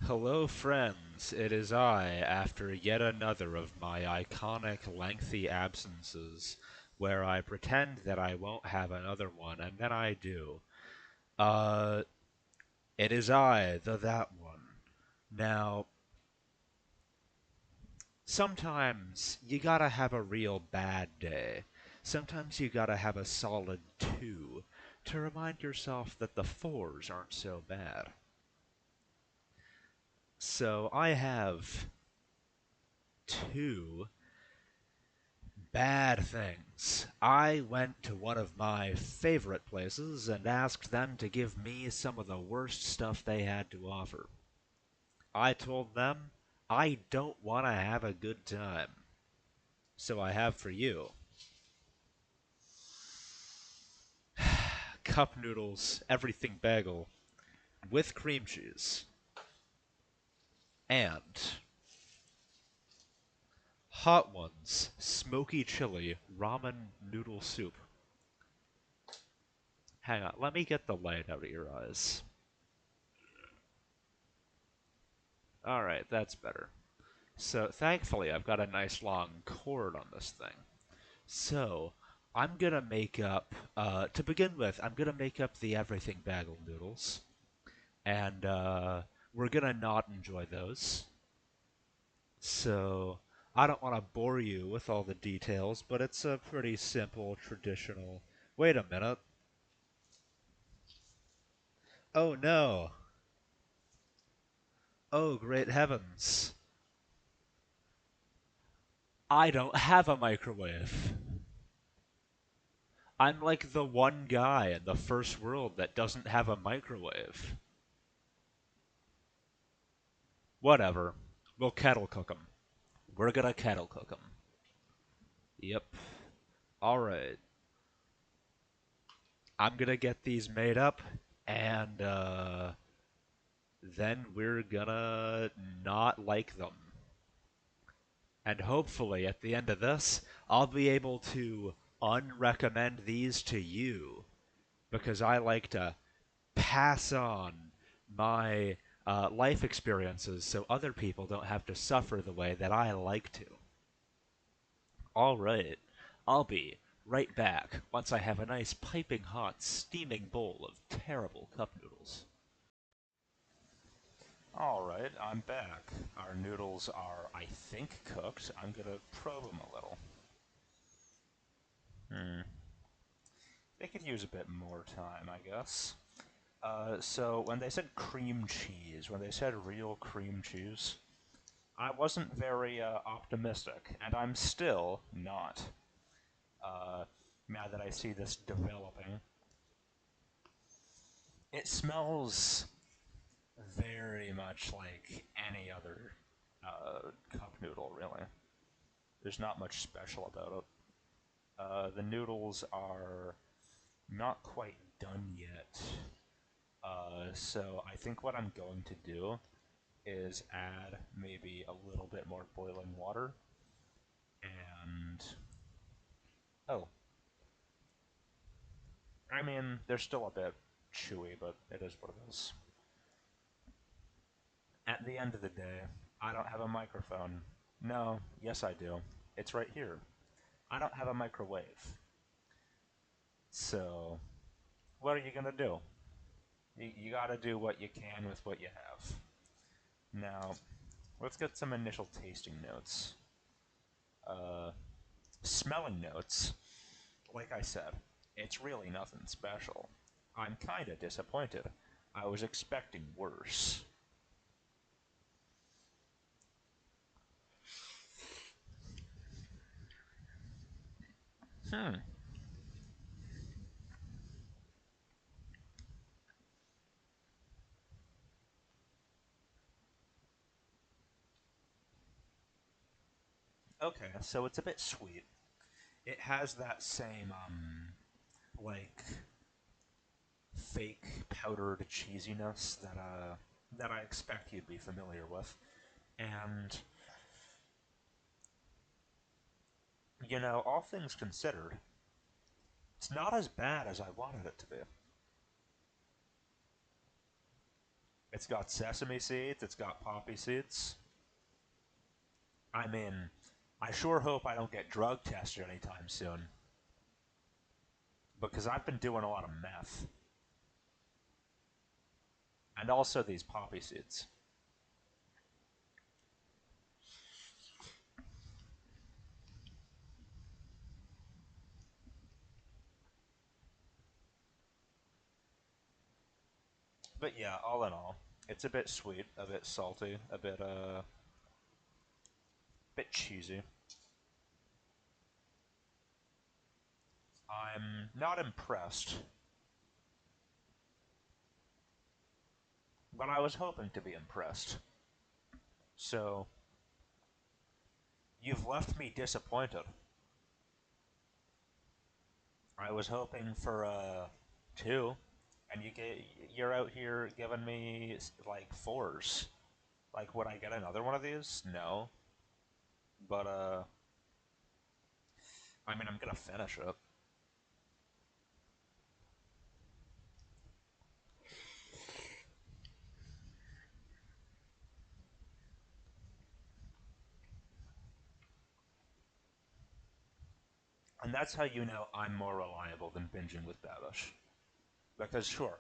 Hello, friends. It is I, after yet another of my iconic lengthy absences, where I pretend that I won't have another one, and then I do. Uh, it is I, the that one. Now, sometimes you gotta have a real bad day. Sometimes you gotta have a solid 2 to remind yourself that the 4s aren't so bad. So I have 2 bad things. I went to one of my favorite places and asked them to give me some of the worst stuff they had to offer. I told them I don't want to have a good time. So I have for you cup noodles, everything bagel, with cream cheese, and Hot Ones smoky chili ramen noodle soup. Hang on, let me get the light out of your eyes. Alright, that's better. So thankfully I've got a nice long cord on this thing. So I'm gonna make up, to begin with, I'm gonna make up the everything bagel noodles. And we're gonna not enjoy those. So I don't want to bore you with all the details, but it's a pretty simple, traditional. Wait a minute. Oh no. Oh great heavens. I don't have a microwave. I'm like the one guy in the first world that doesn't have a microwave. Whatever. We'll kettle cook 'em. We're gonna kettle cook 'em. Yep. Alright. I'm gonna get these made up, and, then we're gonna not like them. And hopefully, at the end of this, I'll be able to unrecommend these to you, because I like to pass on my life experiences so other people don't have to suffer the way that I like to. Alright, I'll be right back once I have a nice piping hot, steaming bowl of terrible cup noodles. Alright, I'm back. Our noodles are, I think, cooked. I'm gonna probe them a little. They could use a bit more time, I guess. So when they said cream cheese, when they said real cream cheese, I wasn't very optimistic, and I'm still not. Uh, Now that I see this developing, it smells very much like any other cup noodle, really. There's not much special about it. The noodles are not quite done yet, so I think what I'm going to do is add maybe a little bit more boiling water, and oh, I mean, they're still a bit chewy, but it is what it is. At the end of the day, I don't have a microphone. No, yes I do. It's right here. I don't have a microwave. So, what are you gonna do? You gotta do what you can with what you have. Now, let's get some initial tasting notes. Uh, Smelling notes. Like I said, it's really nothing special. I'm kinda disappointed. I was expecting worse. Hmm. Okay, so it's a bit sweet. It has that same, like, fake powdered cheesiness that I expect you'd be familiar with. And, all things considered, it's not as bad as I wanted it to be. It's got sesame seeds, it's got poppy seeds. I mean, I sure hope I don't get drug tested anytime soon. Because I've been doing a lot of meth. And also these poppy seeds. But yeah, all in all, it's a bit sweet, a bit salty, a bit cheesy. I'm not impressed, but I was hoping to be impressed. So, you've left me disappointed. I was hoping for two, and you're out here giving me like fours. Like, would I get another one of these? No, but I mean, I'm gonna finish it. And that's how you know I'm more reliable than binging with Babish. Because sure,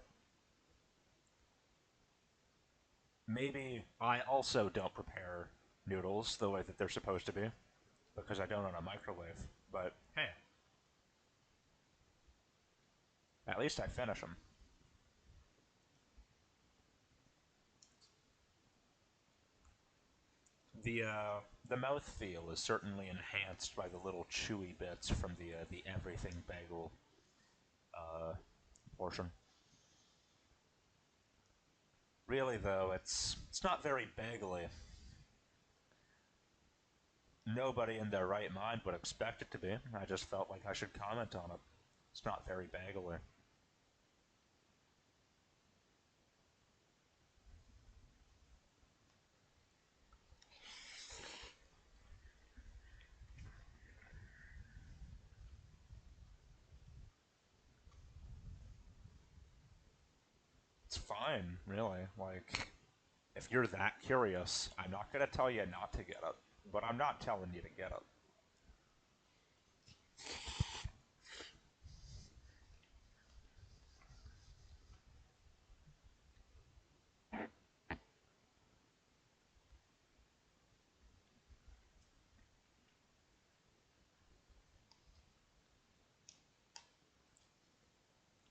maybe I also don't prepare noodles the way that they're supposed to be because I don't own a microwave. But hey, at least I finish them. The mouthfeel is certainly enhanced by the little chewy bits from the everything bagel uh, portion. Really though, it's not very bagely. Nobody in their right mind would expect it to be. I just felt like I should comment on it. It's not very bagely. It's fine, really. Like, if you're that curious, I'm not gonna tell you not to get it, but I'm not telling you to get it.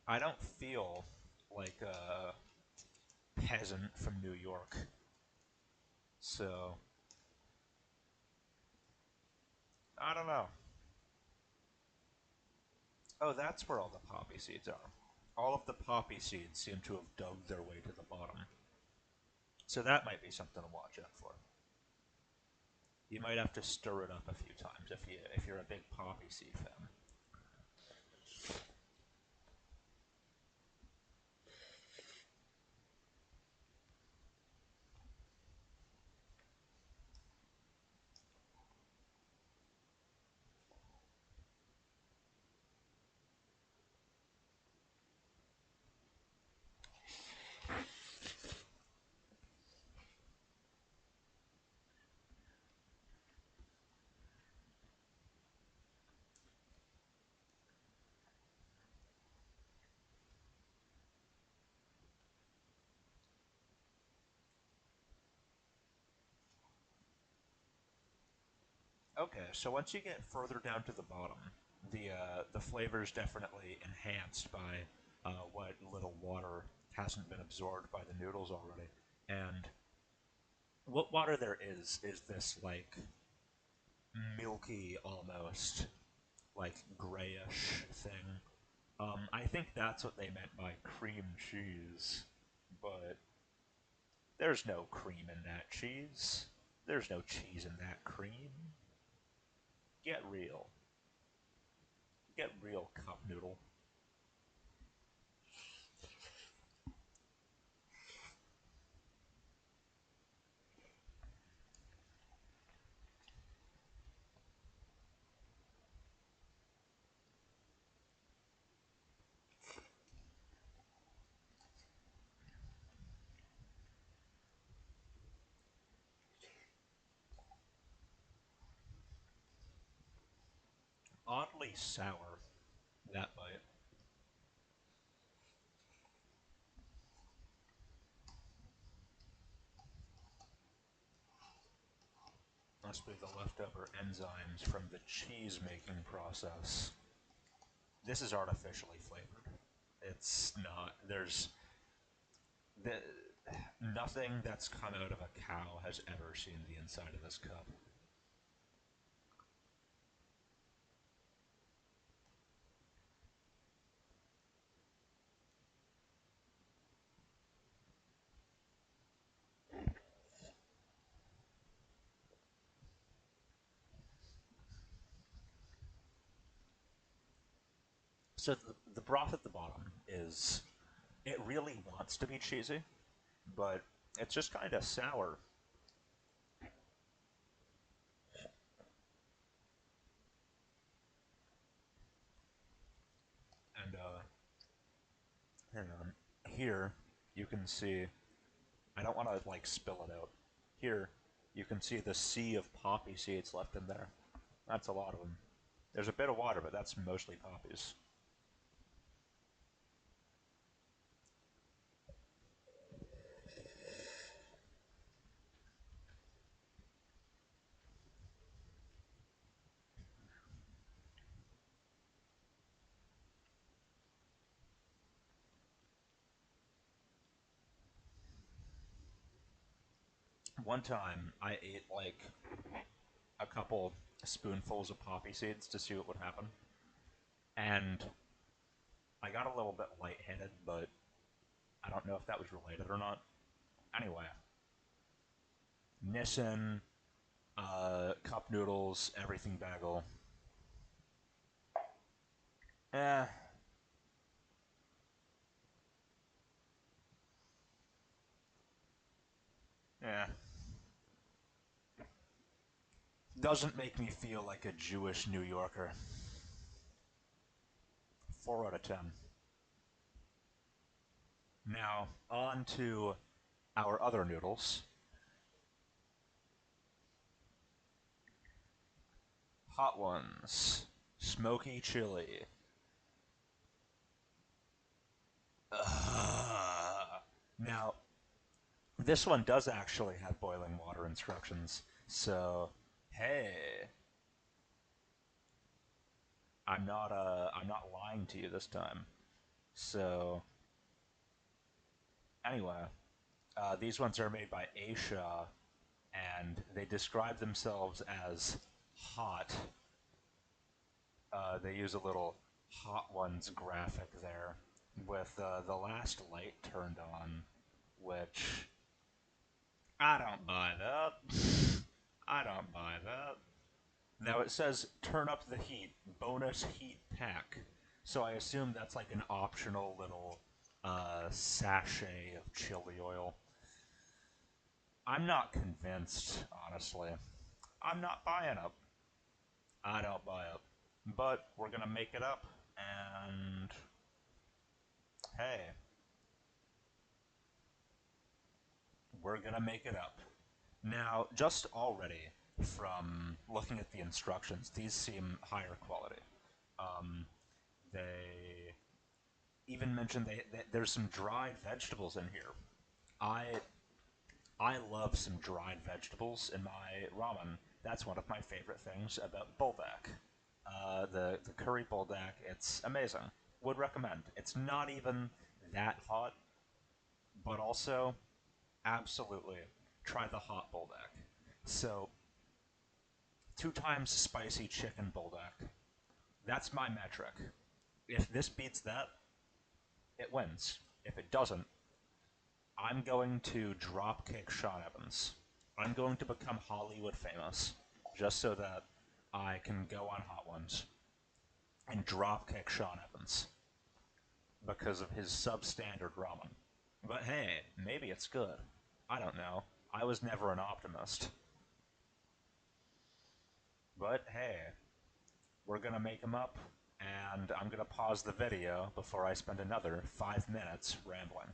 I don't feel like a peasant from New York, so I don't know. Oh, that's where all the poppy seeds are. All of the poppy seeds seem to have dug their way to the bottom. So that might be something to watch out for. You might have to stir it up a few times if you're a big poppy seed fan. Okay, so once you get further down to the bottom, the flavor is definitely enhanced by what little water hasn't been absorbed by the noodles already. And what water there is this like milky almost like grayish thing. I think that's what they meant by cream cheese, but there's no cream in that cheese. There's no cheese in that cream. Get real. Get real, cup noodle. Oddly sour, that bite. Must be the leftover enzymes from the cheese making process. This is artificially flavored. It's not. The, nothing that's come out of a cow has ever seen the inside of this cup. So the broth at the bottom is. It really wants to be cheesy, but it's just kind of sour. And, hang on. Here, you can see. I don't want to, like, spill it out. Here, you can see the sea of poppy seeds left in there. That's a lot of them. There's a bit of water, but that's mostly poppies. One time, I ate, like, a couple spoonfuls of poppy seeds to see what would happen. And I got a little bit lightheaded, but I don't know if that was related or not. Anyway, Nissan, cup noodles, everything bagel. Eh, eh. Doesn't make me feel like a Jewish New Yorker. 4 out of 10. Now, on to our other noodles. Hot ones. Smoky chili. Now, this one does actually have boiling water instructions, so hey, I'm not lying to you this time. So anyway, these ones are made by Asia, and they describe themselves as hot. They use a little hot ones graphic there with the last light turned on, which I don't buy that. I don't buy that. Now it says turn up the heat, bonus heat pack. So I assume that's like an optional little sachet of chili oil. I'm not convinced, honestly. I'm not buying it. I don't buy it. But we're gonna make it up, and hey, we're gonna make it up. Now, just already from looking at the instructions, these seem higher quality. Um, they even mentioned there's some dried vegetables in here. I I love some dried vegetables in my ramen. That's one of my favorite things about buldak. The curry buldak, it's amazing. Would recommend. It's not even that hot, but also absolutely try the hot buldak. So 2 times spicy chicken buldak. That's my metric. If this beats that, it wins. If it doesn't, I'm going to dropkick Sean Evans. I'm going to become Hollywood famous just so that I can go on Hot Ones and dropkick Sean Evans because of his substandard ramen. But hey, maybe it's good. I don't know. I was never an optimist. But hey, we're gonna make him up, and I'm gonna pause the video before I spend another 5 minutes rambling.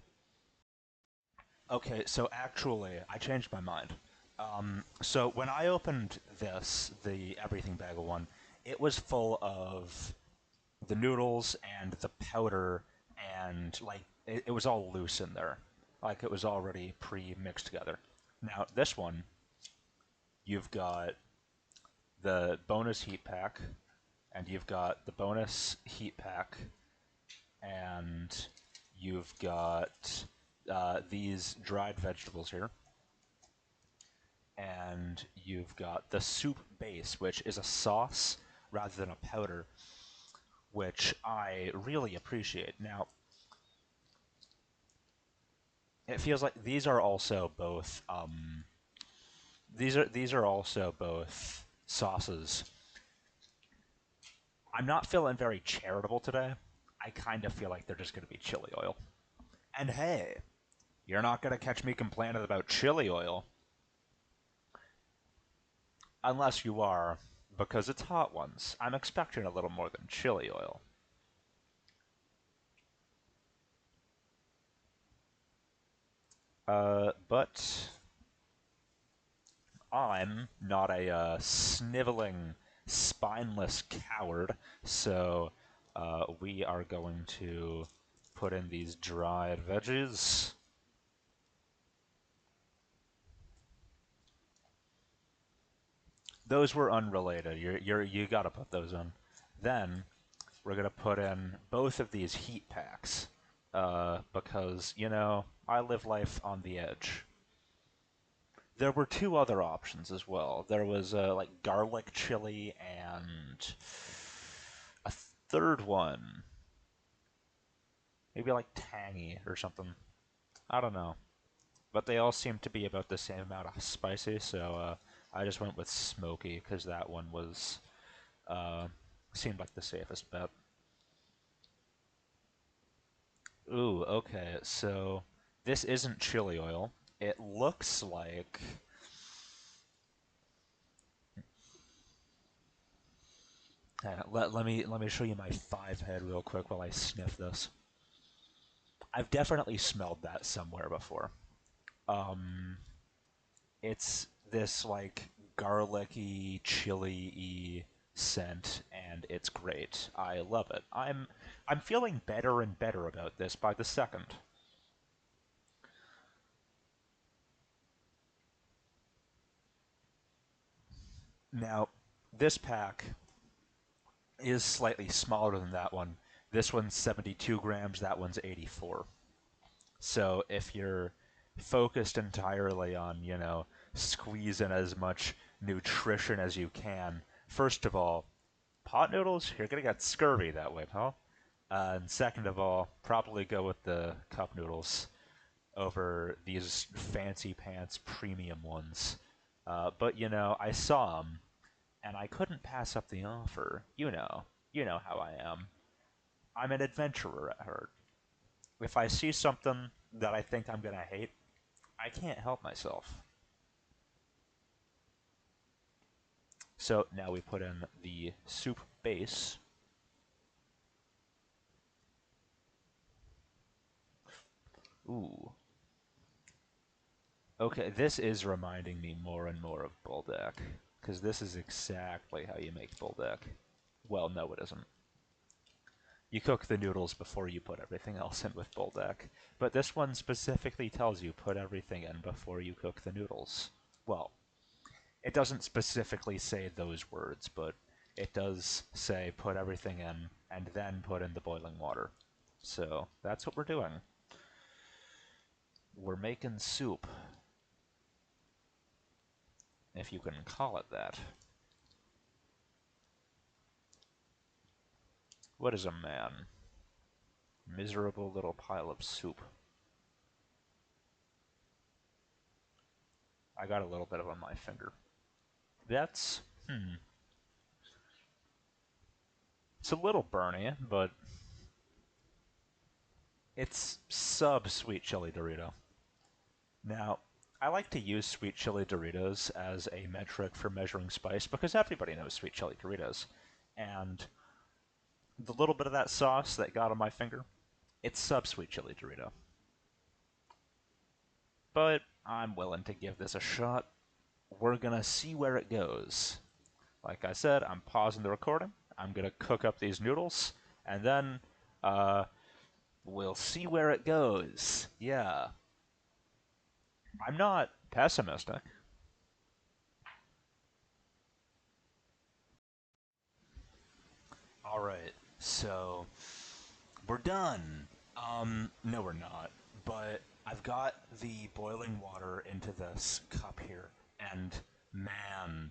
Okay, so actually, I changed my mind. So when I opened this, the Everything Bagel one, It was full of the noodles and the powder, and like it was all loose in there. Like it was already pre-mixed together. Now, this one, you've got the bonus heat pack, and you've got the bonus heat pack, and you've got these dried vegetables here, and you've got the soup base, which is a sauce rather than a powder, which I really appreciate. Now, it feels like these are also both these are also both sauces. I'm not feeling very charitable today. I kind of feel like they're just going to be chili oil. And hey, you're not going to catch me complaining about chili oil. Unless you are, because it's hot ones. I'm expecting a little more than chili oil. But I'm not a sniveling, spineless coward, so we are going to put in these dried veggies. Those were unrelated. You gotta put those in. Then we're gonna put in both of these heat packs, because I live life on the edge. There were two other options as well. There was like garlic chili and a third one, maybe like tangy or something. I don't know, but they all seem to be about the same amount of spicy. So I just went with smoky because that one was uh, seemed like the safest bet. Ooh, okay. So this isn't chili oil. It looks like. Let me show you my five head real quick while I sniff this. I've definitely smelled that somewhere before. Um, it's this like garlicky, chili-y scent, and it's great. I love it. I'm feeling better and better about this by the second. Now, this pack is slightly smaller than that one. This one's 72 grams, that one's 84. So if you're focused entirely on, squeezing as much nutrition as you can, first of all, pot noodles, you're gonna get scurvy that way, pal. And second of all, probably go with the cup noodles over these fancy pants premium ones. But I saw them, and I couldn't pass up the offer. You know how I am. I'm an adventurer at heart. If I see something that I think I'm gonna hate, I can't help myself. So now we put in the soup base. Ooh. Okay, this is reminding me more and more of Buldak, because this is exactly how you make Buldak. Well, no, it isn't. You cook the noodles before you put everything else in with Buldak, but this one specifically tells you put everything in before you cook the noodles. Well, it doesn't specifically say those words, but it does say put everything in and then put in the boiling water. So that's what we're doing. We're making soup, if you can call it that. What is a man? Miserable little pile of soup. I got a little bit of on my finger. That's, it's a little burny, but it's sub sweet chili Dorito. Now, I like to use sweet chili Doritos as a metric for measuring spice because everybody knows sweet chili Doritos. And the little bit of that sauce that got on my finger, it's sub sweet chili Dorito. But I'm willing to give this a shot. We're gonna see where it goes. Like I said, I'm pausing the recording. I'm gonna cook up these noodles, and then uh, we'll see where it goes. Yeah, I'm not pessimistic. All right, so we're done. No, we're not. But I've got the boiling water into this cup here, and man,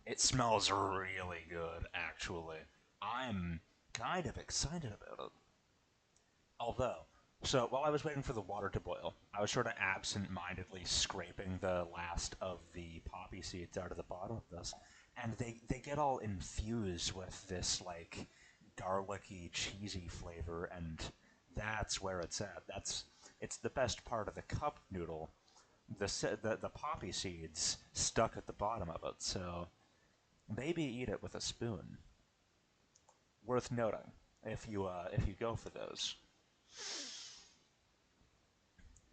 it smells really good, actually. I'm kind of excited about it. Although, so while I was waiting for the water to boil, I was sort of absent-mindedly scraping the last of the poppy seeds out of the bottom of this, and they get all infused with this like garlicky, cheesy flavor, and that's where it's at. It's the best part of the cup noodle. The poppy seeds stuck at the bottom of it, so maybe eat it with a spoon. Worth noting if you go for those.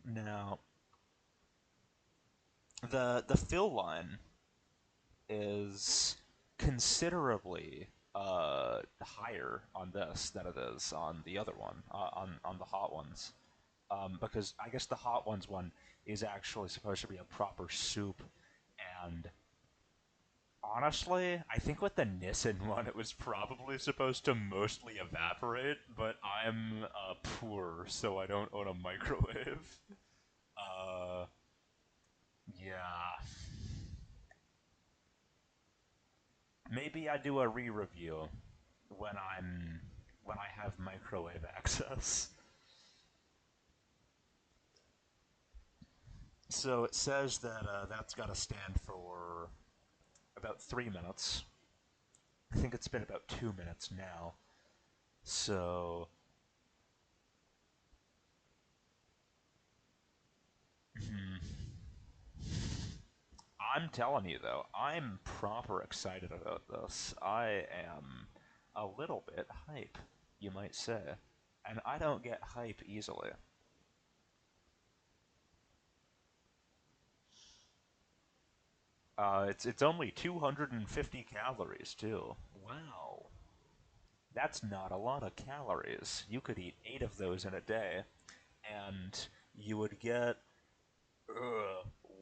Now, the fill line is considerably higher on this than it is on the other one, on the hot ones. Because I guess the hot ones one is actually supposed to be a proper soup, and honestly, I think with the Nissen one, it was probably supposed to mostly evaporate, but I'm poor, so I don't own a microwave. Uh, yeah. Maybe I do a re-review when when I have microwave access. So it says that that's got to stand for about 3 minutes. I think it's been about 2 minutes now. So I'm telling you though, I'm proper excited about this. I am a little bit hype, you might say, and I don't get hype easily. It's only 250 calories too. Wow. That's not a lot of calories. You could eat 8 of those in a day, and you would get.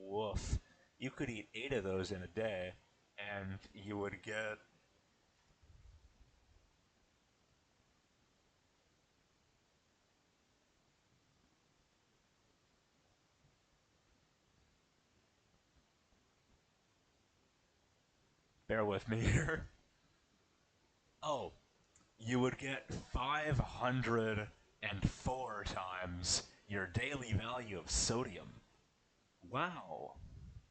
Woof. You could eat 8 of those in a day, and you would get. Bear with me here. Oh, you would get 504 times your daily value of sodium. Wow.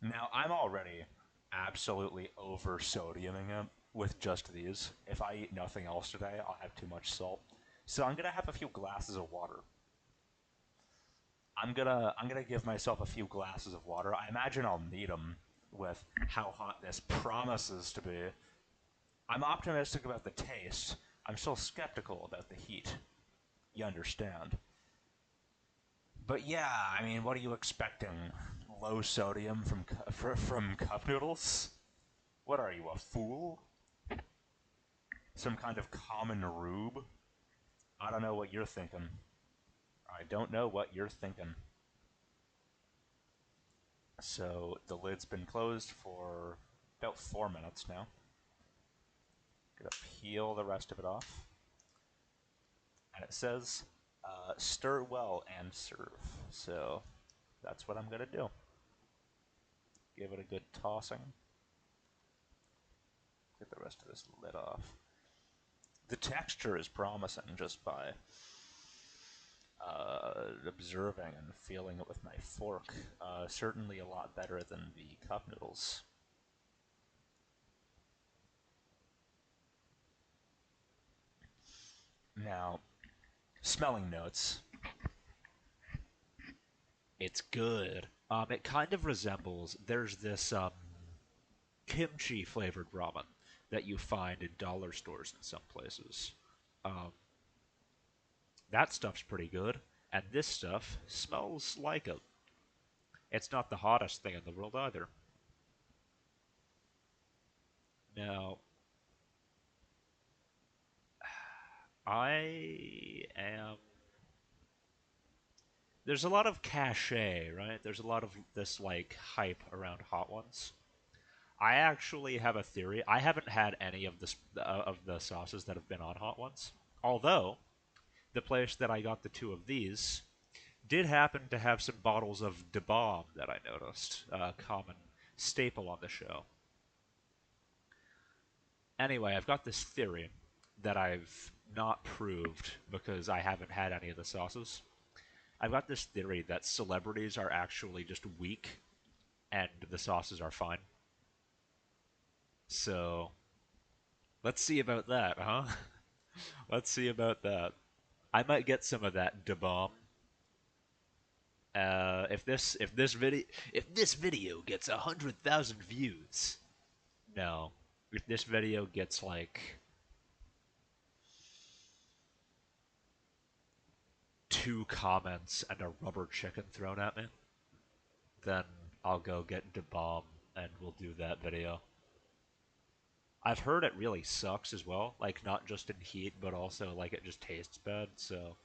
Now, I'm already absolutely over sodiuming it with just these. If I eat nothing else today, I'll have too much salt. So I'm gonna have a few glasses of water. I'm gonna give myself a few glasses of water. I imagine I'll need them with how hot this promises to be. I'm optimistic about the taste. I'm still skeptical about the heat. You understand? But yeah, I mean, what are you expecting? Low sodium from cup noodles? What are you, a fool? Some kind of common rube? I don't know what you're thinking. I don't know what you're thinking. So the lid's been closed for about 4 minutes now. Gonna peel the rest of it off. And it says, stir well and serve. So that's what I'm gonna do. Give it a good tossing. Get the rest of this lid off. The texture is promising just by observing and feeling it with my fork. Certainly a lot better than the cup noodles. Now, smelling notes. It's good. It kind of resembles. There's this kimchi flavored ramen that you find in dollar stores in some places. Um, that stuff's pretty good, and this stuff smells like it. It's not the hottest thing in the world either. Now, I am. There's a lot of cachet, right? There's a lot of this like hype around hot ones. I actually have a theory. I haven't had any of the sauces that have been on hot ones. Although the place that I got the two of these did happen to have some bottles of De Bomb that I noticed, a common staple on the show. Anyway, I've got this theory that I've not proved because I haven't had any of the sauces. I've got this theory that celebrities are actually just weak and the sauces are fine. So let's see about that, huh? Let's see about that. I might get some of that De Bomb. If this video gets 100,000 views, no. If this video gets like two comments and a rubber chicken thrown at me, then I'll go get the bomb and we'll do that video. I've heard it really sucks as well, like not just in heat, but also like it just tastes bad. So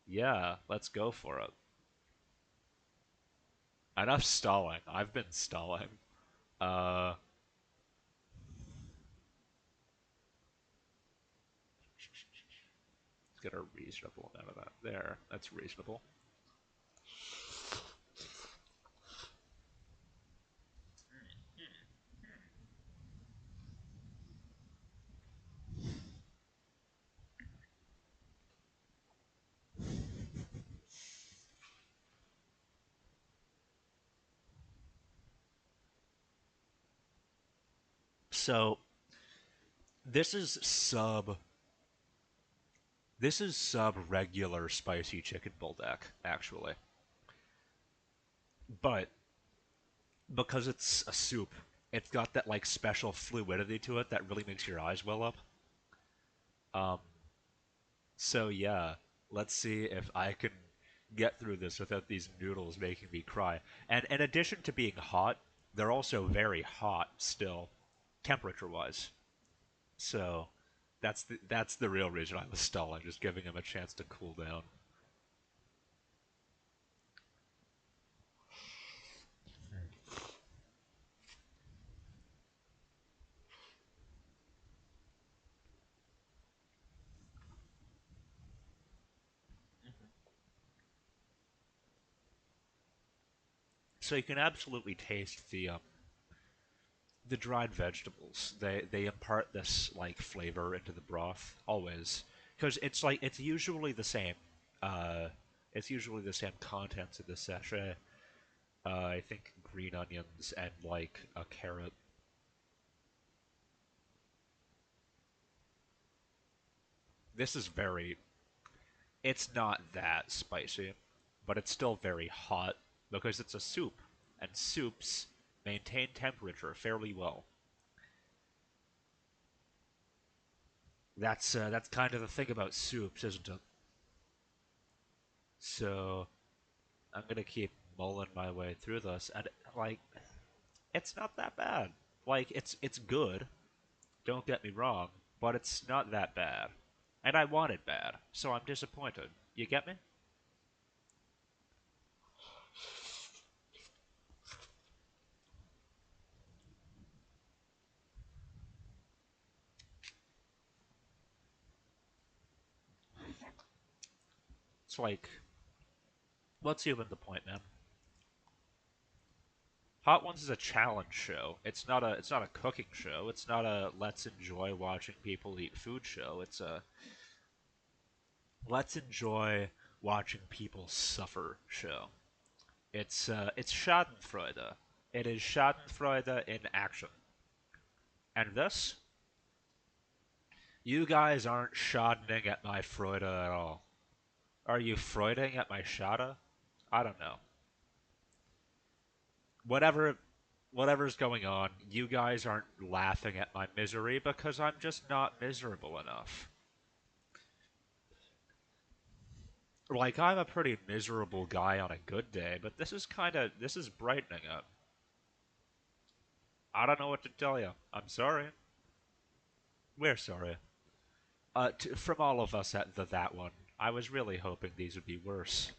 yeah, let's go for it. Enough stalling. I've been stalling. Uh, let's get a reasonable amount of that. There, that's reasonable. So this is sub. This is sub regular spicy chicken buldak, actually. But because it's a soup, it's got that like special fluidity to it that really makes your eyes well up. Um, so yeah, let's see if I can get through this without these noodles making me cry. And in addition to being hot, they're also very hot still, temperature-wise. So that's the real reason I was stalling, just giving him a chance to cool down. So you can absolutely taste the dried vegetables. They impart this like flavor into the broth always because it's like it's usually the same. Uh, it's usually the same contents in the sachet. I think green onions and like a carrot. This is very. It's not that spicy, but it's still very hot because it's a soup, and soups maintain temperature fairly well. That's kind of the thing about soups, isn't it? So I'm gonna keep mulling my way through this, and like, it's not that bad. Like, it's good. Don't get me wrong, but it's not that bad. And I want it bad, so I'm disappointed. You get me? It's like, what's even the point, man? Hot Ones is a challenge show. It's not a cooking show. It's not a let's enjoy watching people eat food show. It's a let's enjoy watching people suffer show. It's Schadenfreude. It is Schadenfreude in action. And this, you guys aren't Schadening at my Freude at all. Are you Freuding at my Schade? I don't know. Whatever, whatever's going on, you guys aren't laughing at my misery because I'm just not miserable enough. Like I'm a pretty miserable guy on a good day, but this is brightening up. I don't know what to tell you. I'm sorry. We're sorry. From all of us at that one, I was really hoping these would be worse.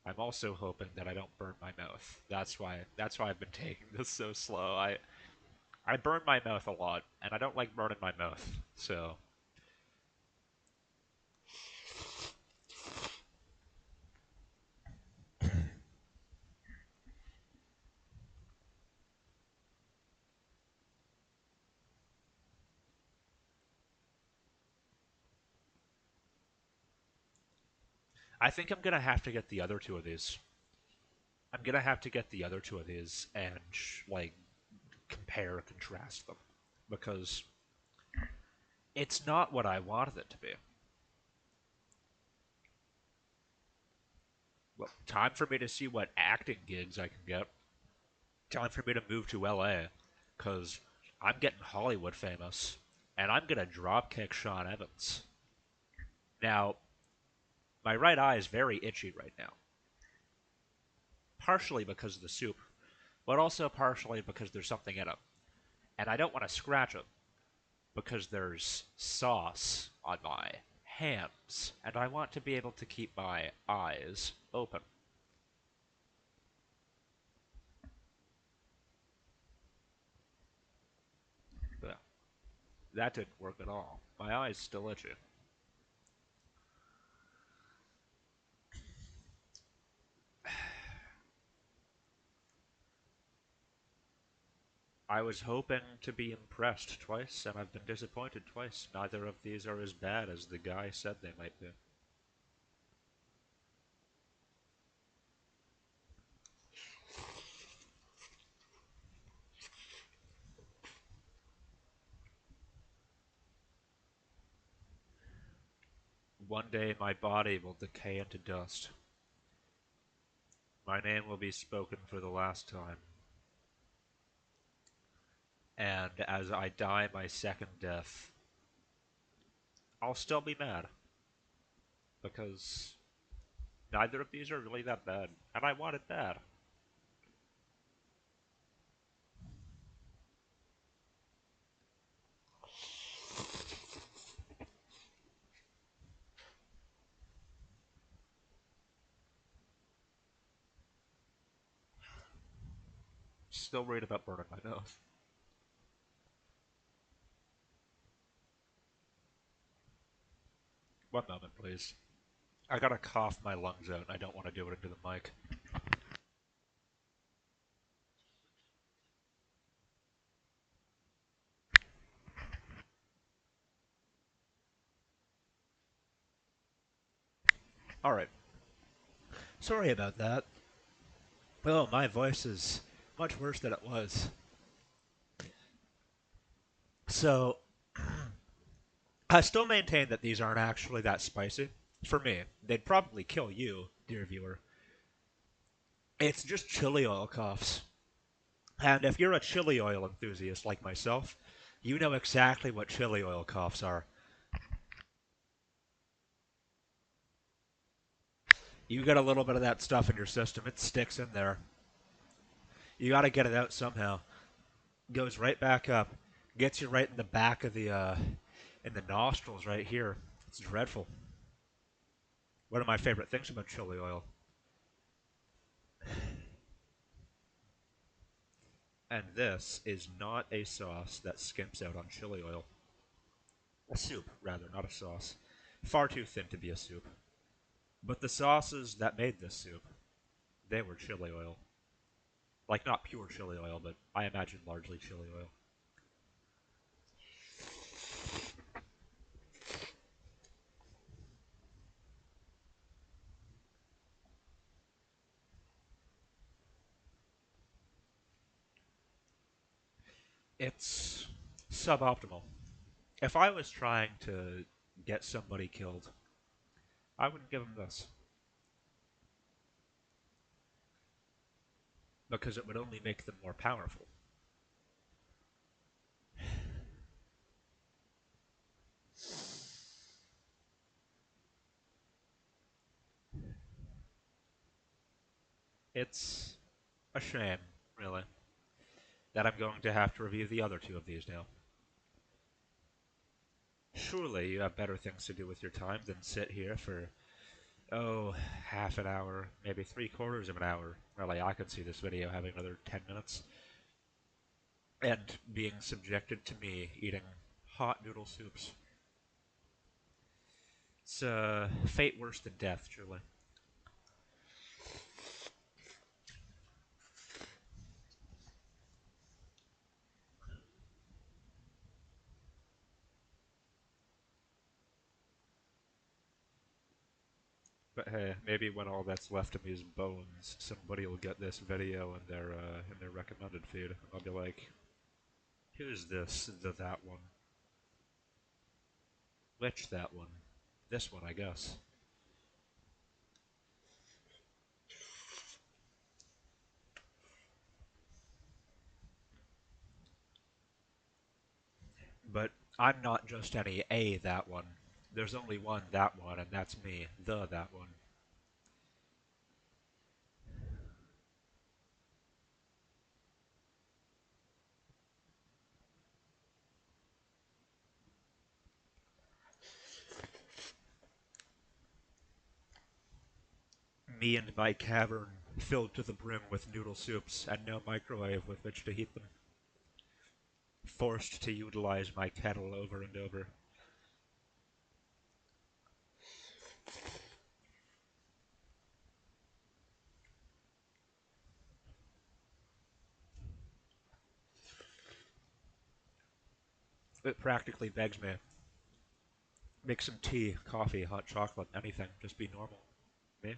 I'm also hoping that I don't burn my mouth. That's why I've been taking this so slow. I burn my mouth a lot, and I don't like burning my mouth. So I think I'm gonna have to get the other two of these. I'm gonna have to get the other two of these and like compare, contrast them, because it's not what I wanted it to be. Well, time for me to see what acting gigs I can get. Time for me to move to LA, because I'm getting Hollywood famous, and I'm gonna dropkick Sean Evans. Now, my right eye is very itchy right now, partially because of the soup, but also partially because there's something in it. And I don't want to scratch it because there's sauce on my hands, and I want to be able to keep my eyes open. But that didn't work at all. My eye's still itchy. I was hoping to be impressed twice, and I've been disappointed twice. Neither of these are as bad as the guy said they might be. One day my body will decay into dust. My name will be spoken for the last time. And as I die my second death, I'll still be mad. Because neither of these are really that bad. And I want it bad. Still worried about burning my nose. One moment, please. I gotta cough my lungs out, and I don't want to do it into the mic. Alright. Sorry about that. Oh, my voice is much worse than it was. So, I still maintain that these aren't actually that spicy. For me, they'd probably kill you, dear viewer. It's just chili oil coughs. And if you're a chili oil enthusiast like myself, you know exactly what chili oil coughs are. You get a little bit of that stuff in your system, it sticks in there. You gotta get it out somehow. Goes right back up, gets you right in the back of in the nostrils right here. It's dreadful. One of my favorite things about chili oil. And this is not a sauce that skimps out on chili oil. A soup, rather, not a sauce. Far too thin to be a soup. But the sauces that made this soup, they were chili oil. Like, not pure chili oil, but I imagine largely chili oil. It's suboptimal. If I was trying to get somebody killed, I wouldn't give them this. Because it would only make them more powerful. It's a shame, really, that I'm going to have to review the other two of these now. Surely you have better things to do with your time than sit here for, oh, half an hour, maybe three-quarters of an hour. Really, I could see this video having another 10 minutes. And being subjected to me eating hot noodle soups. It's fate worse than death, truly. But hey, maybe when all that's left of me is bones, somebody will get this video in their recommended feed. I'll be like, "Who's this? That one? Which that one? This one, I guess." But I'm not just any that one. There's only one that one, and that's me, that one. Me and my cavern filled to the brim with noodle soups and no microwave with which to heat them. Forced to utilize my kettle over and over. It practically begs me. Make some tea, coffee, hot chocolate, anything. Just be normal. Me?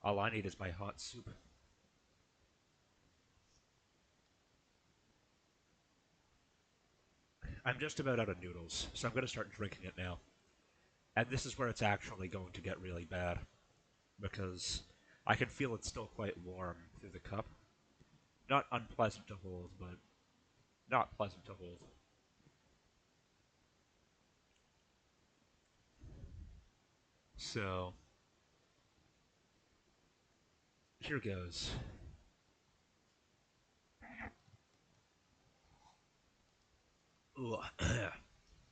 All I need is my hot soup. I'm just about out of noodles, so I'm going to start drinking it now. And this is where it's actually going to get really bad. Because I can feel it's still quite warm through the cup. Not unpleasant to hold, but not pleasant to hold. So, here goes.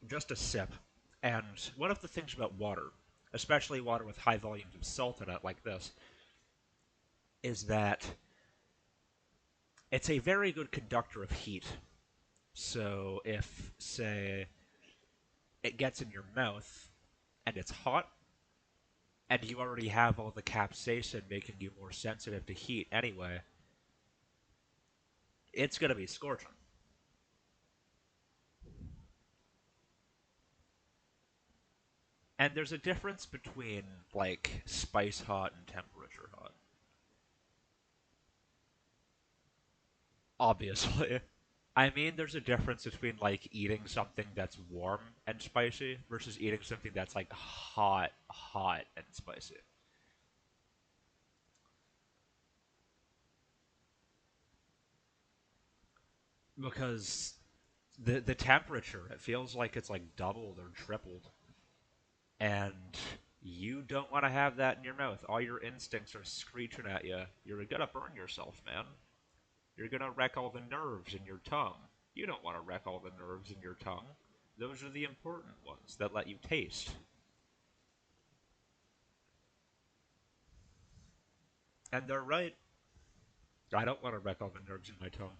Just a sip. And one of the things about water, especially water with high volumes of salt in it like this, is that it's a very good conductor of heat. So if, say, it gets in your mouth and it's hot, and you already have all the capsaicin making you more sensitive to heat anyway, it's going to be scorching. And there's a difference between, like, spice hot and temperature hot. Obviously. I mean, there's a difference between, like, eating something that's warm and spicy versus eating something that's, like, hot, and spicy. Because the temperature, it feels like it's, like, doubled or tripled. And you don't want to have that in your mouth. All your instincts are screeching at you. You're gonna burn yourself, man. You're gonna wreck all the nerves in your tongue. You don't want to wreck all the nerves in your tongue. Those are the important ones that let you taste. And they're right. I don't want to wreck all the nerves in my tongue.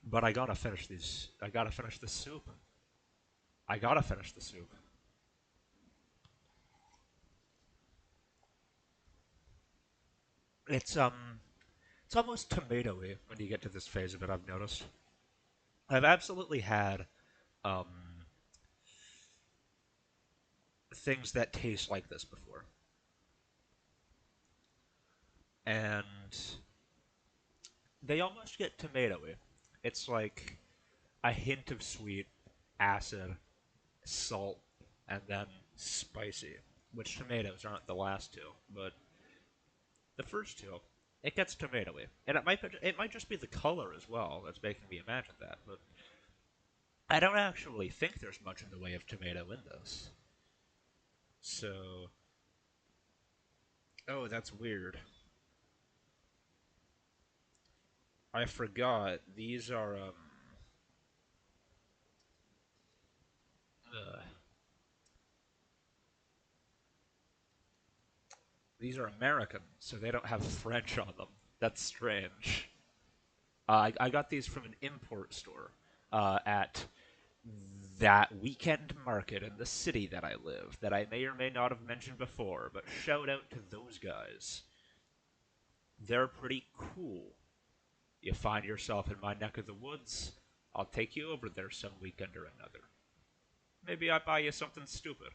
But I gotta finish these. I gotta finish the soup. I gotta finish the soup. It's it's almost tomatoey when you get to this phase of it. I've noticed. I've absolutely had um things that taste like this before, and they almost get tomatoey. It's like a hint of sweet, acid, salt, and then spicy, which tomatoes aren't the last two, but the first two, it gets tomatoey, and it might just be the color as well that's making me imagine that, but I don't actually think there's much in the way of tomato in this. So Oh, that's weird. I forgot. Uh, these are American, so they don't have French on them. That's strange. I got these from an import store at that weekend market in the city that I live that I may or may not have mentioned before, but shout out to those guys. They're pretty cool. You find yourself in my neck of the woods, I'll take you over there some weekend or another. Maybe I buy you something stupid.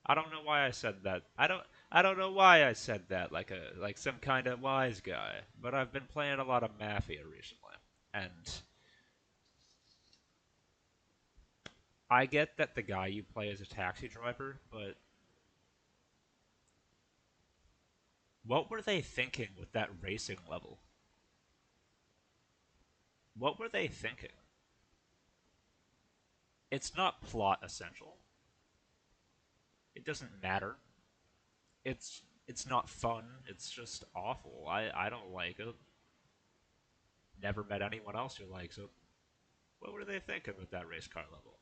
I don't know why I said that. I don't know why I said that like some kind of wise guy, but I've been playing a lot of Mafia recently. And I get that the guy you play is a taxi driver, but what were they thinking with that racing level? What were they thinking? It's not plot essential. It doesn't matter. It's not fun. It's just awful. I don't like it. Never met anyone else who likes it. What were they thinking with that race car level?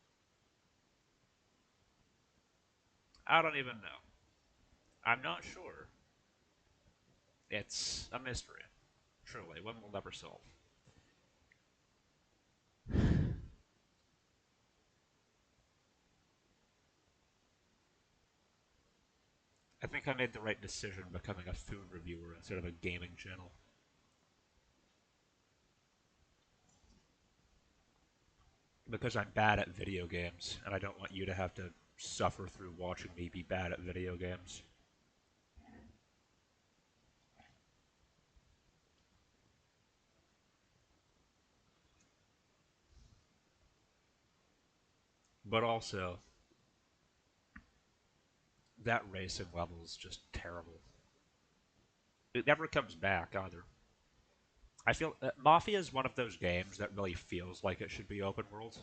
I don't even know. I'm not sure. It's a mystery. Truly, one will never solve. I think I made the right decision becoming a food reviewer instead of a gaming channel. Because I'm bad at video games, and I don't want you to have to suffer through watching me be bad at video games. But also, that racing level is just terrible. It never comes back either. I feel Mafia is one of those games that really feels like it should be open world,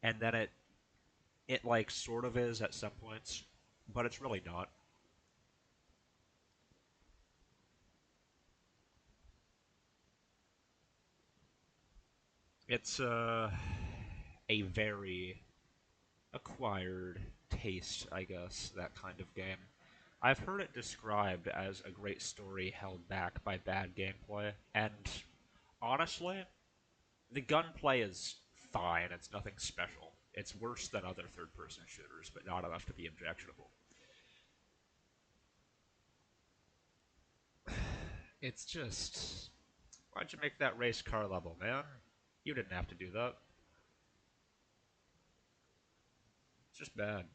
and then it like sort of is at some points, but it's really not. It's a very acquired taste, I guess, that kind of game. I've heard it described as a great story held back by bad gameplay, and honestly, the gunplay is fine. It's nothing special. It's worse than other third-person shooters, but not enough to be objectionable. It's just, why'd you make that race car level, man? You didn't have to do that. It's just bad.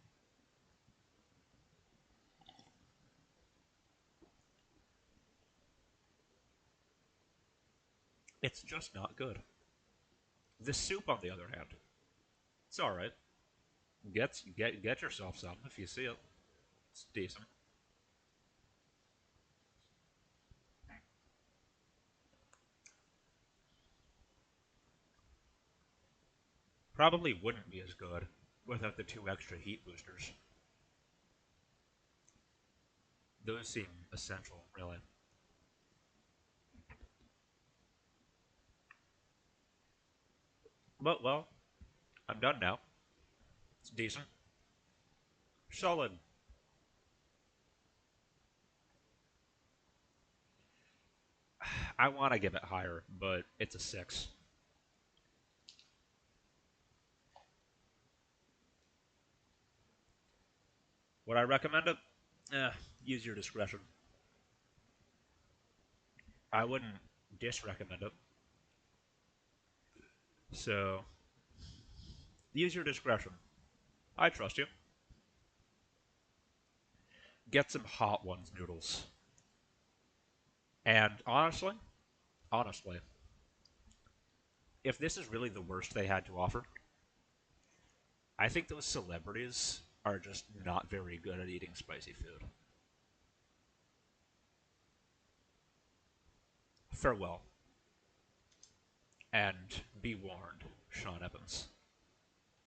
It's just not good. The soup, on the other hand, it's all right. Get yourself some if you see it. It's decent. Probably wouldn't be as good without the two extra heat boosters. Those seem essential, really. But well, I'm done now. It's decent, solid. I want to give it higher, but it's a 6. Would I recommend it? Eh, use your discretion. I wouldn't disrecommend it. So use your discretion. I trust you. Get some hot ones noodles. And honestly, if this is really the worst they had to offer, I think those celebrities are just not very good at eating spicy food. Farewell, and be warned, Sean Evans.